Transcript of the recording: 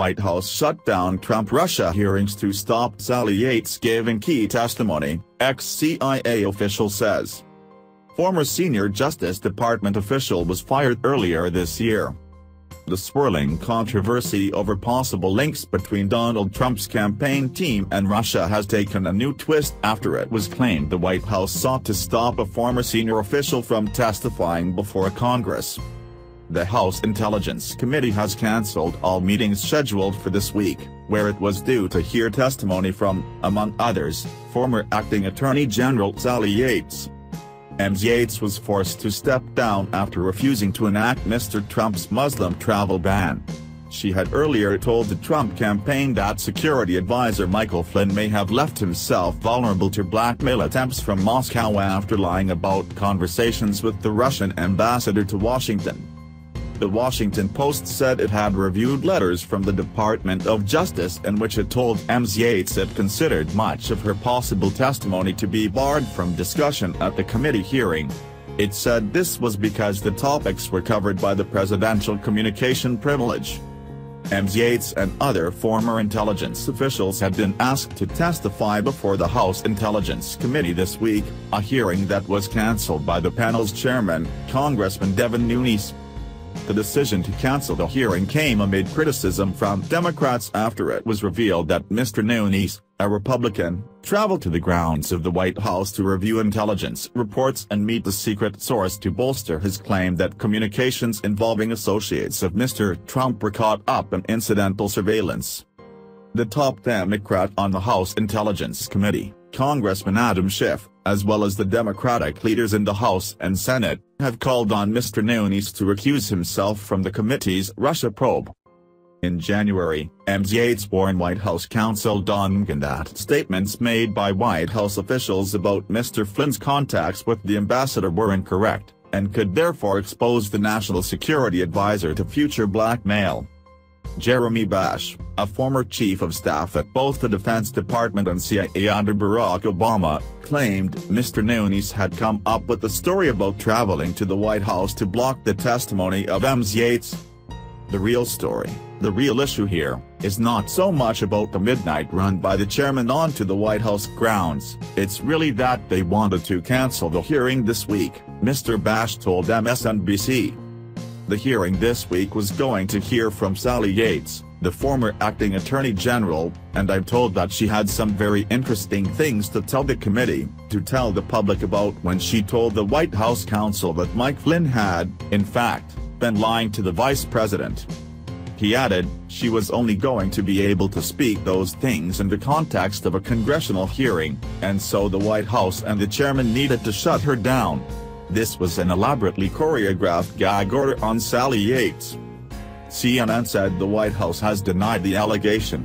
White House shut down Trump-Russia hearings to stop Sally Yates giving key testimony, ex-CIA official says. Former senior Justice Department official was fired earlier this year. The swirling controversy over possible links between Donald Trump's campaign team and Russia has taken a new twist after it was claimed the White House sought to stop a former senior official from testifying before Congress. The House Intelligence Committee has cancelled all meetings scheduled for this week, where it was due to hear testimony from, among others, former Acting Attorney General Sally Yates. Ms. Yates was forced to step down after refusing to enact Mr. Trump's Muslim travel ban. She had earlier told the Trump campaign that security advisor Michael Flynn may have left himself vulnerable to blackmail attempts from Moscow after lying about conversations with the Russian ambassador to Washington. The Washington Post said it had reviewed letters from the Department of Justice in which it told Ms. Yates it considered much of her possible testimony to be barred from discussion at the committee hearing. It said this was because the topics were covered by the presidential communication privilege. Ms. Yates and other former intelligence officials had been asked to testify before the House Intelligence Committee this week, a hearing that was cancelled by the panel's chairman, Congressman Devin Nunes. The decision to cancel the hearing came amid criticism from Democrats after it was revealed that Mr. Nunes, a Republican, traveled to the grounds of the White House to review intelligence reports and meet the secret source to bolster his claim that communications involving associates of Mr. Trump were caught up in incidental surveillance. The top Democrat on the House Intelligence Committee, Congressman Adam Schiff, as well as the Democratic leaders in the House and Senate, have called on Mr. Nunes to recuse himself from the committee's Russia probe. In January, Ms. Yates warned White House counsel Don McGahn that statements made by White House officials about Mr. Flynn's contacts with the ambassador were incorrect, and could therefore expose the national security advisor to future blackmail. Jeremy Bash, a former chief of staff at both the Defense Department and CIA under Barack Obama, claimed Mr. Nunes had come up with the story about traveling to the White House to block the testimony of Ms. Yates. The real story, the real issue here, is not so much about the midnight run by the chairman onto the White House grounds, it's really that they wanted to cancel the hearing this week, Mr. Bash told MSNBC. The hearing this week was going to hear from Sally Yates, the former acting attorney general, and I'm told that she had some very interesting things to tell the committee, to tell the public about when she told the White House counsel that Mike Flynn had, in fact, been lying to the vice president. He added, she was only going to be able to speak those things in the context of a congressional hearing, and so the White House and the chairman needed to shut her down. This was an elaborately choreographed gag order on Sally Yates. CNN said the White House has denied the allegation.